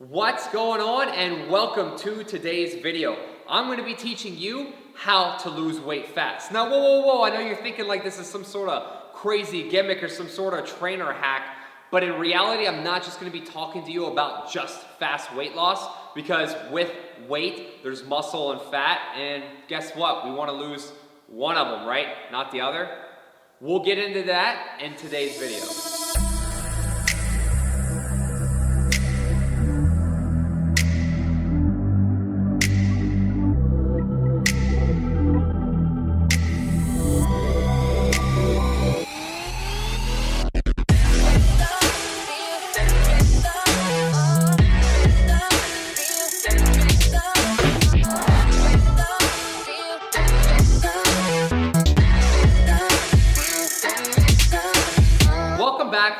What's going on, and welcome to today's video. I'm going to be teaching you how to lose weight fast. Now, whoa, I know you're thinking like this is some sort of crazy gimmick or some sort of trainer hack, but in reality, I'm not just going to be talking to you about just fast weight loss, because with weight, there's muscle and fat, and guess what? We want to lose one of them, right? Not the other. We'll get into that in today's video.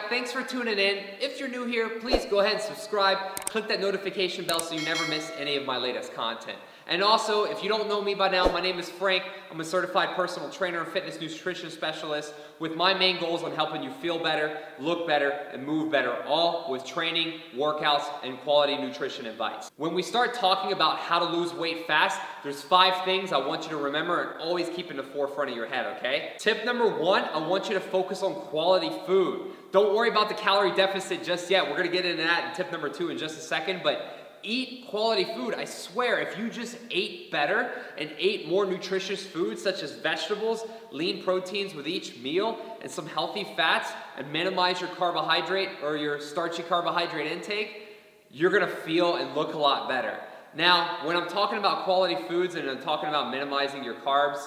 Thanks for tuning in. If you're new here, please go ahead and subscribe. Click that notification bell so you never miss any of my latest content. And also, if you don't know me by now, my name is Frank. I'm a certified personal trainer and fitness nutrition specialist with my main goals on helping you feel better, look better, and move better, all with training, workouts, and quality nutrition advice. When we start talking about how to lose weight fast, there's 5 things I want you to remember and always keep in the forefront of your head, okay? Tip number 1, I want you to focus on quality food. Don't worry about the calorie deficit just yet. We're gonna get into that in tip number 2 in just a second, but eat quality food. I swear, if you just ate better and ate more nutritious foods such as vegetables, lean proteins with each meal, and some healthy fats, and minimize your carbohydrate or your starchy carbohydrate intake, you're gonna feel and look a lot better. Now, when I'm talking about quality foods and I'm talking about minimizing your carbs,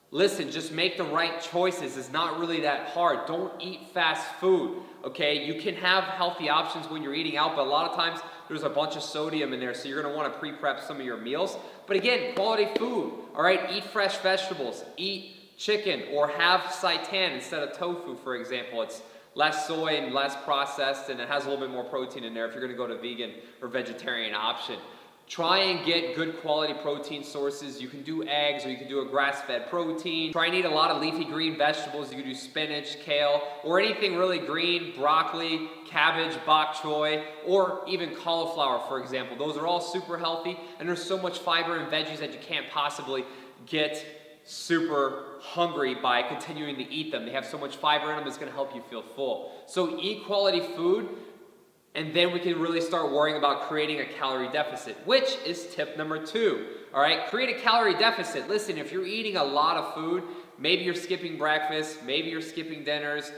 listen, just make the right choices. It's not really that hard. Don't eat fast food, okay? You can have healthy options when you're eating out, but a lot of times there's a bunch of sodium in there, so you're gonna wanna pre-prep some of your meals. But again, quality food, all right? Eat fresh vegetables, eat chicken, or have seitan instead of tofu, for example. It's less soy and less processed, and it has a little bit more protein in there if you're gonna go to vegan or vegetarian option. Try and get good quality protein sources. You can do eggs, or you can do a grass-fed protein. Try and eat a lot of leafy green vegetables. You can do spinach, kale, or anything really green, broccoli, cabbage, bok choy, or even cauliflower, for example. Those are all super healthy, and there's so much fiber in veggies that you can't possibly get super hungry by continuing to eat them. They have so much fiber in them, it's gonna help you feel full. So eat quality food, and then we can really start worrying about creating a calorie deficit, which is tip number 2. All right, create a calorie deficit. Listen, if you're eating a lot of food, maybe you're skipping breakfast, maybe you're skipping dinners,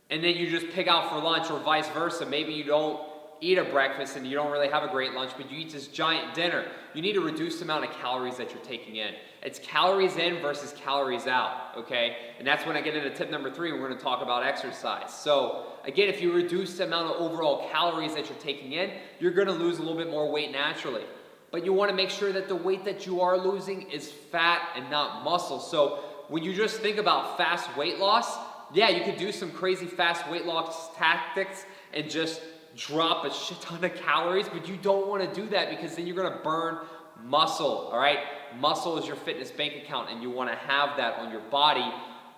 and then you just pick out for lunch, or vice versa. Maybe you don't eat a breakfast and you don't really have a great lunch, but you eat this giant dinner. You need to reduce the amount of calories that you're taking in. It's calories in versus calories out, okay? And that's when I get into tip number 3, and we're gonna talk about exercise. So again, if you reduce the amount of overall calories that you're taking in, you're gonna lose a little bit more weight naturally. But you wanna make sure that the weight that you are losing is fat and not muscle. So when you just think about fast weight loss, yeah, you could do some crazy fast weight loss tactics and just drop a shit ton of calories, but you don't want to do that, because then you're going to burn muscle, all right? Muscle is your fitness bank account, and you want to have that on your body,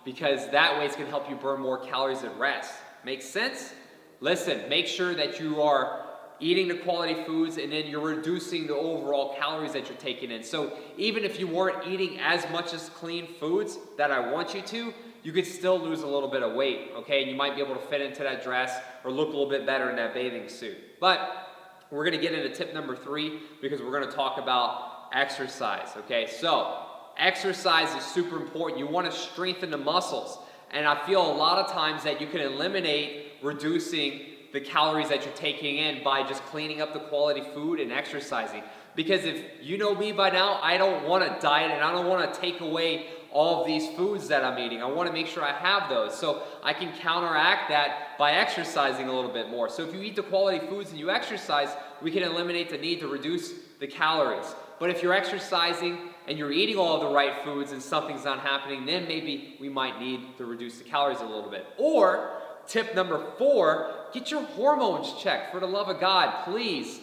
because that way it's going to help you burn more calories at rest. Make sense? Listen, make sure that you are eating the quality foods, and then you're reducing the overall calories that you're taking in. So even if you weren't eating as much as clean foods that I want you to, you could still lose a little bit of weight, okay? And you might be able to fit into that dress or look a little bit better in that bathing suit. But we're gonna get into tip number 3, because we're gonna talk about exercise, okay? So exercise is super important. You wanna strengthen the muscles. And I feel a lot of times that you can eliminate reducing the calories that you're taking in by just cleaning up the quality food and exercising. Because if you know me by now, I don't wanna diet, and I don't wanna take away all of these foods that I'm eating. I wanna make sure I have those, so I can counteract that by exercising a little bit more. So if you eat the quality foods and you exercise, we can eliminate the need to reduce the calories. But if you're exercising and you're eating all of the right foods and something's not happening, then maybe we might need to reduce the calories a little bit. Or tip number 4, get your hormones checked. For the love of God, please.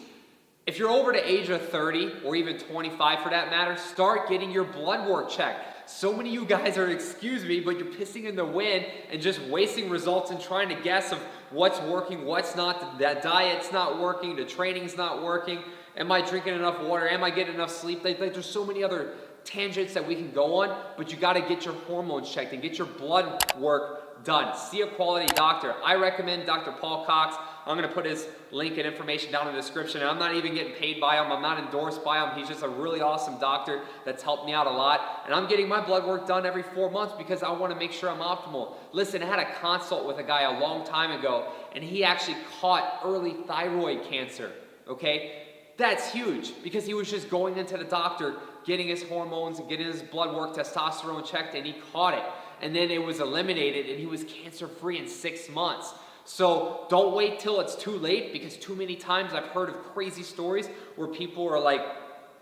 If you're over the age of 30 or even 25 for that matter, start getting your blood work checked. So many of you guys are, excuse me, but you're pissing in the wind and just wasting results and trying to guess of what's working, what's not. That diet's not working, the training's not working. Am I drinking enough water? Am I getting enough sleep? There's so many other tangents that we can go on, but you got to get your hormones checked and get your blood work done. See a quality doctor. I recommend Dr. Paul Cox. I'm going to put his link and information down in the description. And I'm not even getting paid by him. I'm not endorsed by him. He's just a really awesome doctor that's helped me out a lot. And I'm getting my blood work done every 4 months because I want to make sure I'm optimal. Listen, I had a consult with a guy a long time ago, and he actually caught early thyroid cancer, okay? That's huge because he was just going into the doctor, getting his hormones and getting his blood work, testosterone checked, and he caught it. And then it was eliminated, and he was cancer-free in 6 months. So don't wait till it's too late, because too many times I've heard of crazy stories where people are like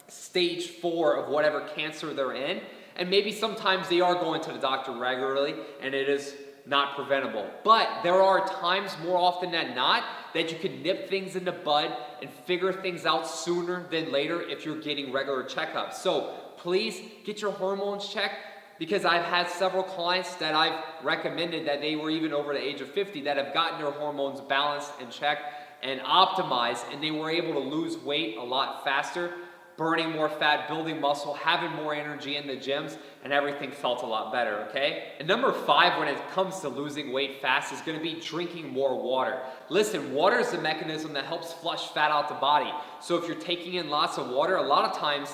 stage 4 of whatever cancer they're in. And maybe sometimes they are going to the doctor regularly, and it is not preventable. But there are times, more often than not, that you can nip things in the bud and figure things out sooner than later if you're getting regular checkups. So please get your hormones checked, because I've had several clients that I've recommended that they were even over the age of 50 that have gotten their hormones balanced and checked and optimized, and they were able to lose weight a lot faster, burning more fat, building muscle, having more energy in the gyms, and everything felt a lot better, okay? And number 5 when it comes to losing weight fast is going to be drinking more water. Listen, water is the mechanism that helps flush fat out the body. So if you're taking in lots of water, a lot of times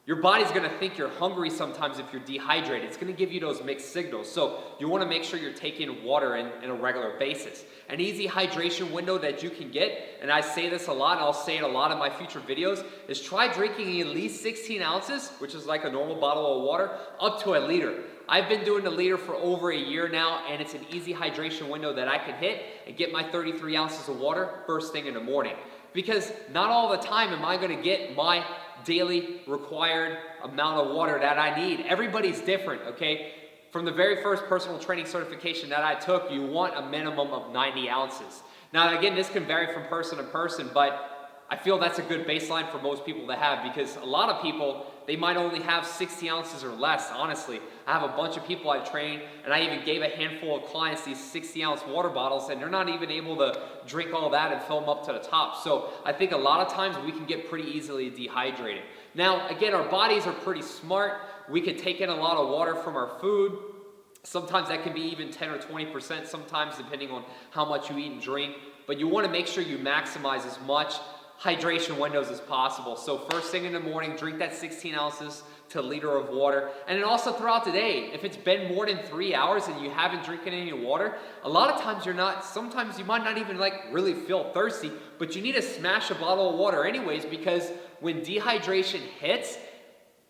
your body's going to think you're hungry sometimes if you're dehydrated. It's going to give you those mixed signals. So you want to make sure you're taking water in a regular basis. An easy hydration window that you can get, and I say this a lot, and I'll say it a lot in my future videos, is try drinking at least 16 ounces, which is like a normal bottle of water, up to a liter. I've been doing the liter for over a year now, and it's an easy hydration window that I can hit and get my 33 ounces of water first thing in the morning. Because not all the time am I going to get my daily required amount of water that I need. Everybody's different, okay? From the very first personal training certification that I took, you want a minimum of 90 ounces. Now, again, this can vary from person to person, but I feel that's a good baseline for most people to have, because a lot of people, they might only have 60 ounces or less, honestly. I have a bunch of people I train, and I even gave a handful of clients these 60-ounce water bottles, and they're not even able to drink all that and fill them up to the top. So I think a lot of times we can get pretty easily dehydrated. Now, again, our bodies are pretty smart. We can take in a lot of water from our food. Sometimes that can be even 10 or 20%, sometimes depending on how much you eat and drink. But you want to make sure you maximize as much hydration windows as possible. So first thing in the morning, drink that 16 ounces to a liter of water. And then also throughout the day, if it's been more than 3 hours and you haven't drinking any water, a lot of times sometimes you might not even really feel thirsty, but you need to smash a bottle of water anyways, because when dehydration hits,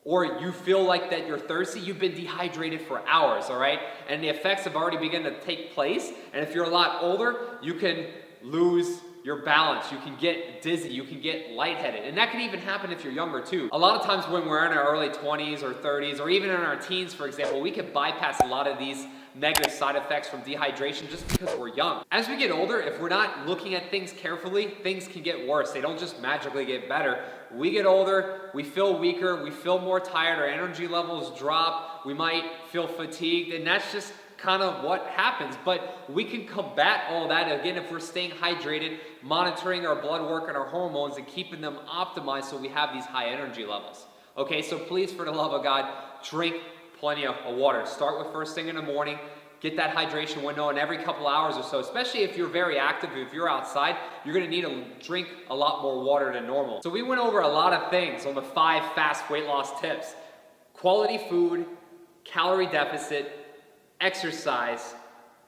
or you feel like that you're thirsty, you've been dehydrated for hours, all right? And the effects have already begun to take place. And if you're a lot older, you can lose your balance, you can get dizzy, you can get lightheaded. And that can even happen if you're younger too. A lot of times when we're in our early 20s or 30s, or even in our teens, for example, we can bypass a lot of these negative side effects from dehydration just because we're young. As we get older, if we're not looking at things carefully, things can get worse. They don't just magically get better. We get older, we feel weaker, we feel more tired, our energy levels drop, we might feel fatigued, and that's just kind of what happens. But we can combat all that, again, if we're staying hydrated, monitoring our blood work and our hormones, and keeping them optimized so we have these high energy levels. Okay, so please, for the love of God, drink plenty of water. Start with first thing in the morning. Get that hydration window, and every couple hours or so, especially if you're very active, if you're outside, you're going to need to drink a lot more water than normal. So we went over a lot of things on the 5 fast weight loss tips. Quality food, calorie deficit, exercise,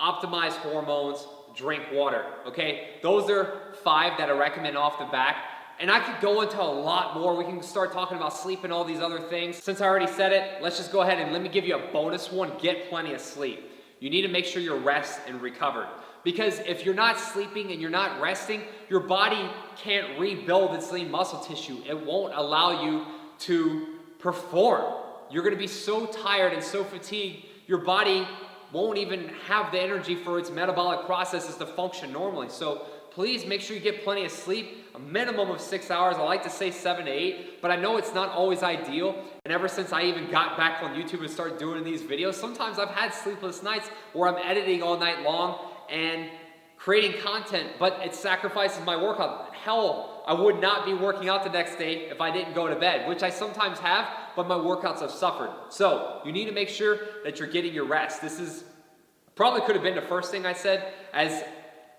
optimize hormones, drink water, okay? Those are 5 that I recommend off the back. And I could go into a lot more. We can start talking about sleep and all these other things. Since I already said it, let's just go ahead and let me give you a bonus one. Get plenty of sleep. You need to make sure you're rest and recovered. Because if you're not sleeping and you're not resting, your body can't rebuild its lean muscle tissue. It won't allow you to perform. You're going to be so tired and so fatigued, your body won't even have the energy for its metabolic processes to function normally. So please make sure you get plenty of sleep, a minimum of 6 hours. I like to say 7 to 8, but I know it's not always ideal. And ever since I even got back on YouTube and started doing these videos, sometimes I've had sleepless nights where I'm editing all night long and creating content, but it sacrifices my workout. Hell, I would not be working out the next day if I didn't go to bed, which I sometimes have, but my workouts have suffered. So you need to make sure that you're getting your rest. This is probably could have been the first thing I said, as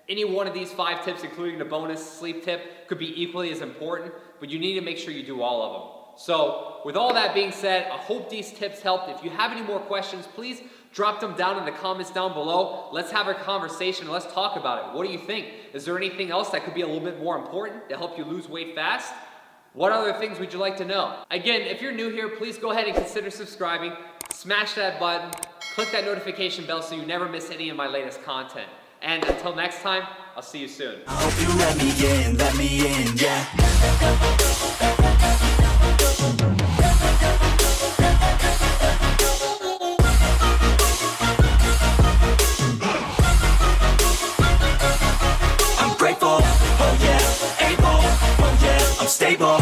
any one of these 5 tips, including the bonus sleep tip, could be equally as important, but you need to make sure you do all of them. So with all that being said, I hope these tips helped. If you have any more questions, please drop them down in the comments down below. Let's have a conversation. Let's talk about it. What do you think? Is there anything else that could be a little bit more important to help you lose weight fast? What other things would you like to know? Again, if you're new here, please go ahead and consider subscribing. Smash that button. Click that notification bell so you never miss any of my latest content. And until next time, I'll see you soon. I hope you let me in, yeah. I'm grateful, oh yeah, able, oh yeah, I'm stable.